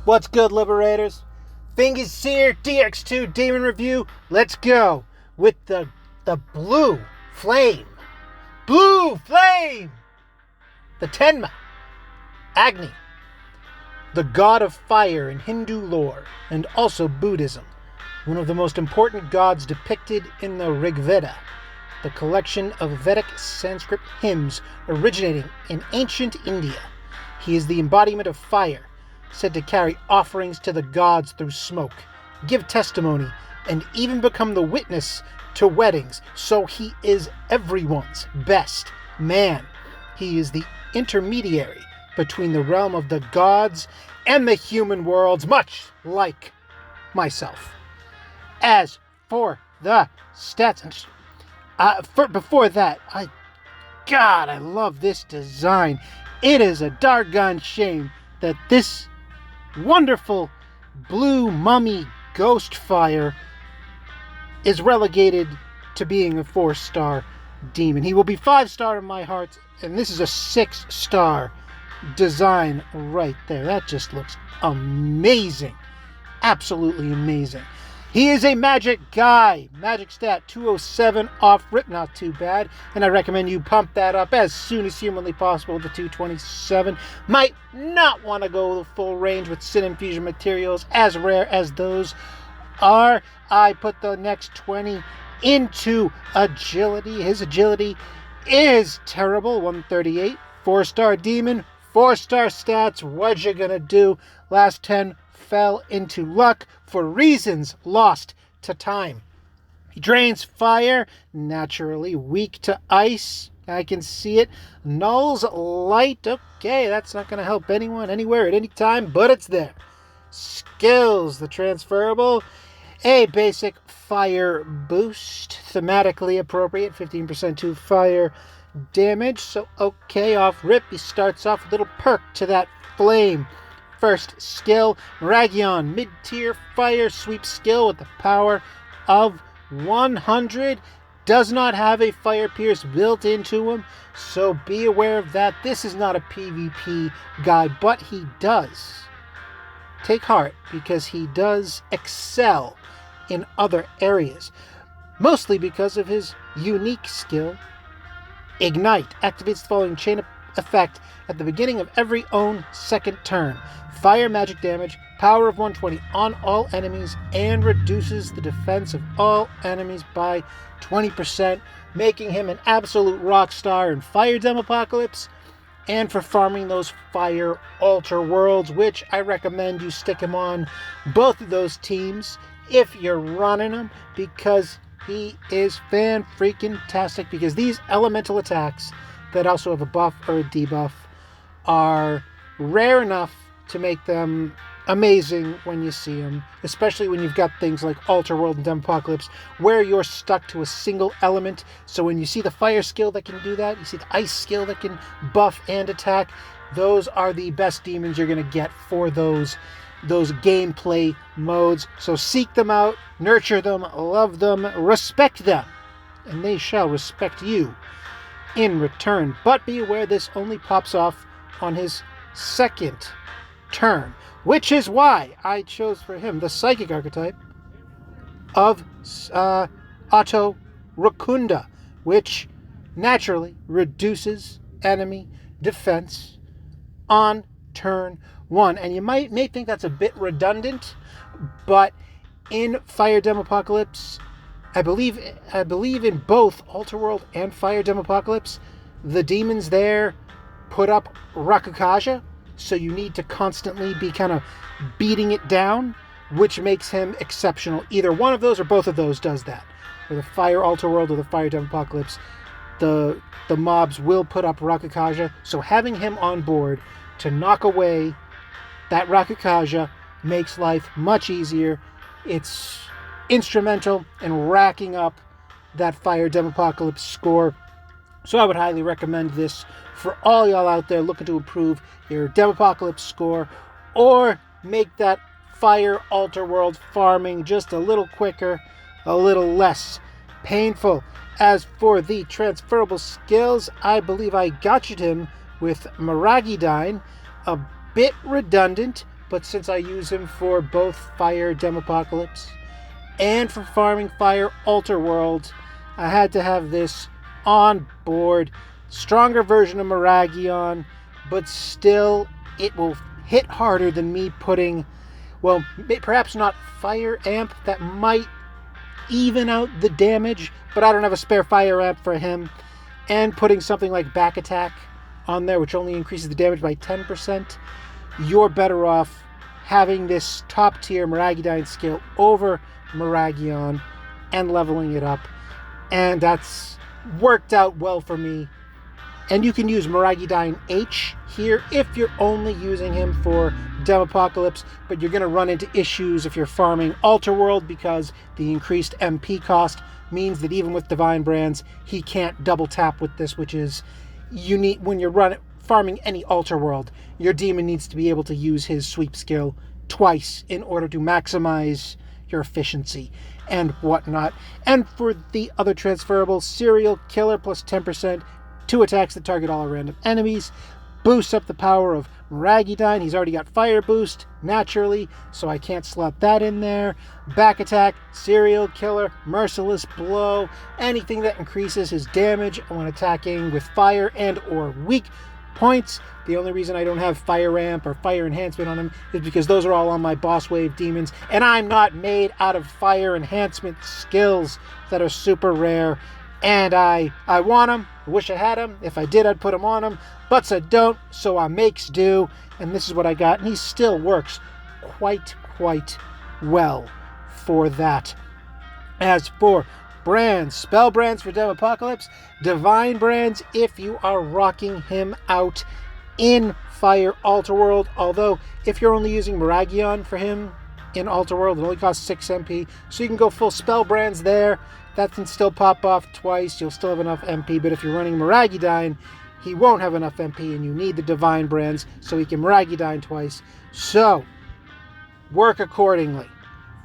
What's good, Liberators? Fingers here, Dx2 Demon Review. Let's go with the blue flame. Blue flame! The Tenma. Agni. The god of fire in Hindu lore and also Buddhism. One of the most important gods depicted in the Rig Veda, the collection of Vedic Sanskrit hymns originating in ancient India. He is the embodiment of fire, said to carry offerings to the gods through smoke, give testimony, and even become the witness to weddings. So he is everyone's best man. He is the intermediary between the realm of the gods and the human worlds, much like myself. As for the stats, before that, I love this design. It is a doggone shame that this wonderful blue mummy ghost fire is relegated to being a 4-star demon. He will be 5-star in my heart, and this is a 6-star design right there. That just looks amazing. Absolutely amazing. He is a magic guy. Magic stat 207 off rip, not too bad. And I recommend you pump that up as soon as humanly possible to 227. Might not want to go the full range with Sin Infusion materials, as rare as those are. I put the next 20 into agility. His agility is terrible, 138. 4-star demon, 4-star stats. What you gonna do? Last 10 fell into luck for reasons lost to time. He drains fire, naturally weak to ice. I can see it. Nulls light. Okay, that's not going to help anyone, anywhere, at any time, but it's there. Skills, the transferable. A basic fire boost, thematically appropriate, 15% to fire damage. So, okay, off rip, he starts off with a little perk to that flame. First skill, Ragion, mid-tier fire sweep skill with the power of 100. Does not have a fire pierce built into him, so be aware of that. This is not a PvP guide, but he does take heart because he does excel in other areas, mostly because of his unique skill. Ignite activates the following chain effect at the beginning of every own second turn. Fire magic damage, power of 120 on all enemies, and reduces the defense of all enemies by 20%, making him an absolute rock star in Fire Demopocalypse and for farming those Fire Altar Worlds, which I recommend you stick him on both of those teams if you're running them, because he is fan-freaking-tastic, because these elemental attacks that also have a buff or a debuff are rare enough to make them amazing when you see them, especially when you've got things like Altar World and Demopocalypse where you're stuck to a single element. So when you see the fire skill that can do that, you see the ice skill that can buff and attack, those are the best demons you're going to get for those gameplay modes. So seek them out, nurture them, love them, respect them, and they shall respect you in return. But be aware, this only pops off on his second turn, which is why I chose for him the psychic archetype of Otto Rakunda, which naturally reduces enemy defense on turn 1. And you may think that's a bit redundant, but in Fire Demopocalypse, I believe in both Altar World and Fire Demopocalypse, the demons there put up Rakukaja, so you need to constantly be kind of beating it down, which makes him exceptional. Either one of those or both of those does that. For the Fire Altar World or the Fire Demopocalypse, the mobs will put up Rakukaja, so having him on board to knock away that Rakukaja makes life much easier. It's instrumental in racking up that Fire Demopocalypse score. So I would highly recommend this for all y'all out there looking to improve your Demopocalypse score or make that Fire Altar World farming just a little quicker, a little less painful. As for the transferable skills, I believe I gotcha'd him with Maragidine, a bit redundant but since I use him for both Fire Demopocalypse and for farming Fire Altar World, I had to have this on board. Stronger version of Miragion, but still it will hit harder than me putting, well, perhaps not Fire Amp. That might even out the damage, but I don't have a spare Fire Amp for him. And putting something like Back Attack on there, which only increases the damage by 10%, you're better off having this top tier Miragidyne skill over Miragion and leveling it up. And that's worked out well for me. And you can use Miragidyne H here if you're only using him for Demopocalypse, but you're going to run into issues if you're farming Altar World, because the increased MP cost means that even with Divine Brands, he can't double tap with this, which is unique. When you're farming any Altar World, your demon needs to be able to use his sweep skill twice in order to maximize your efficiency and whatnot. And for the other transferable, Serial Killer plus 10%, 2 attacks that target all random enemies, boosts up the power of Miragidyne. He's already got Fire Boost naturally, so I can't slot that in there. Back Attack, Serial Killer, Merciless Blow, anything that increases his damage when attacking with fire and or weak points. The only reason I don't have Fire Ramp or Fire Enhancement on him is because those are all on my Boss Wave demons, and I'm not made out of Fire Enhancement skills that are super rare. And I want him. I wish I had him. If I did, I'd put him on him. But I don't, so I makes do. And this is what I got. And he still works quite well for that. As for brands, spell brands for Demopocalypse, Divine Brands if you are rocking him out in Fire Altar World. Although, if you're only using Miragion for him in Altar World, it only costs 6 MP. So you can go full spell brands there. That can still pop off twice. You'll still have enough MP. But if you're running Miragidyne, he won't have enough MP, and you need the Divine Brands so he can Miragidyne twice. So, work accordingly.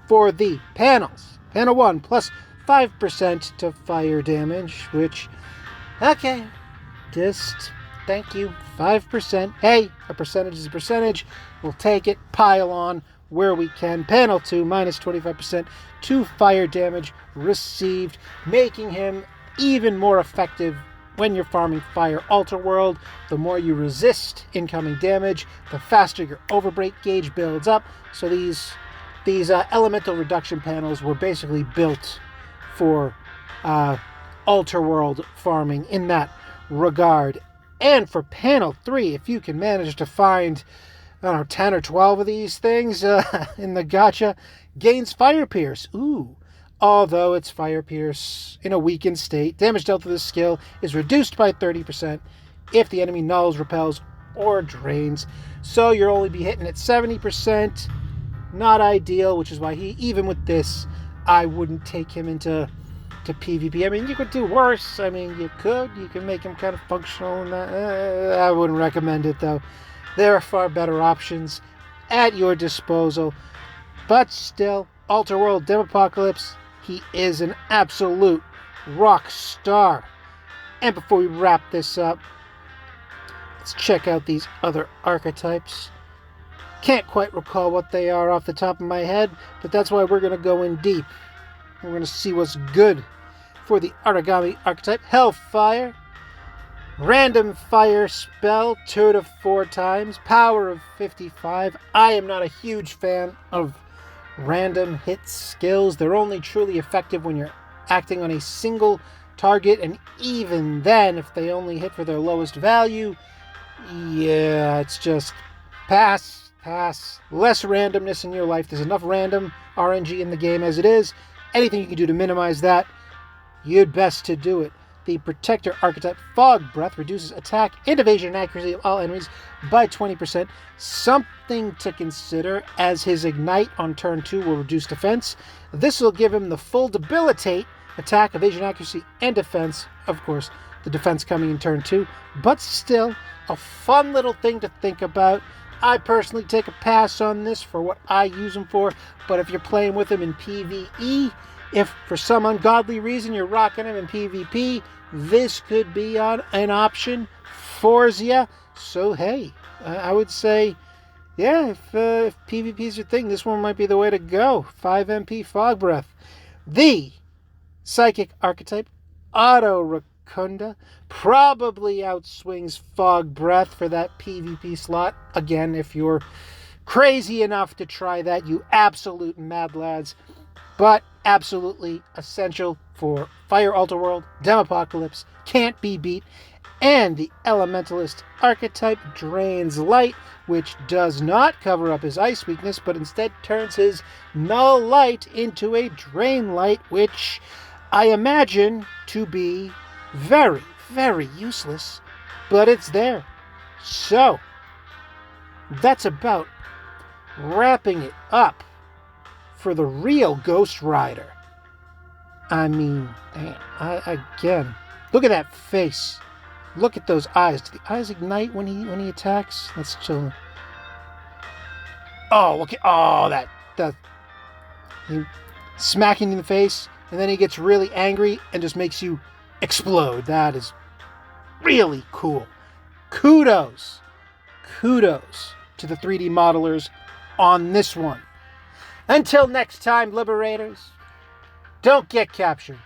For the panels, panel 1 plus 5% to fire damage, which, okay, just thank you, 5%. Hey, a percentage is a percentage. We'll take it, pile on where we can. Panel 2 minus 25% to fire damage received, making him even more effective when you're farming Fire Altar World. The more you resist incoming damage, the faster your overbreak gauge builds up. So these elemental reduction panels were basically built for Altar World farming in that regard. And for panel 3, if you can manage to find, I don't know, 10 or 12 of these things in the gacha, gains Fire Pierce. Ooh. Although it's Fire Pierce in a weakened state, damage dealt to this skill is reduced by 30% if the enemy nulls, repels, or drains. So you'll only be hitting at 70%. Not ideal, which is why even with this, I wouldn't take him into PvP. I mean, you could do worse. I mean, you can make him kind of functional in that. I wouldn't recommend it, though. There are far better options at your disposal. But still, Altar World Demopocalypse, he is an absolute rock star. And before we wrap this up, let's check out these other archetypes. Can't quite recall what they are off the top of my head, but that's why we're going to go in deep. We're going to see what's good for the Origami archetype. Hellfire. Random fire spell 2 to 4 times. Power of 55. I am not a huge fan of random hit skills. They're only truly effective when you're acting on a single target, and even then, if they only hit for their lowest value, yeah, it's just pass. Less randomness in your life. There's enough random RNG in the game as it is. Anything you can do to minimize that, you'd best to do it. The Protector archetype, Fog Breath, reduces attack and evasion and accuracy of all enemies by 20%. Something to consider, as his Ignite on turn 2 will reduce defense. This will give him the full Debilitate, attack, evasion, accuracy, and defense. Of course, the defense coming in turn 2. But still, a fun little thing to think about. I personally take a pass on this for what I use him for. But if you're playing with him in PvE, if for some ungodly reason you're rocking him in PvP, this could be an option for you. So hey, I would say yeah, if PvP's your thing, this one might be the way to go. 5 MP Fog Breath. The Psychic Archetype, Auto Racunda, probably outswings Fog Breath for that PvP slot. Again, if you're crazy enough to try that, you absolute mad lads. But absolutely essential for Fire Ultraworld, Demopocalypse, can't be beat. And the Elementalist archetype drains light, which does not cover up his ice weakness, but instead turns his null light into a drain light, which I imagine to be very, very useless, but it's there. So, that's about wrapping it up for the real Ghost Rider. I mean, again, look at that face. Look at those eyes. Do the eyes ignite when he attacks? Let's chill. Oh, okay. Oh, that he smacking in the face, and then he gets really angry and just makes you explode. That is really cool. Kudos to the 3D modelers on this one. Until next time, Liberators, don't get captured.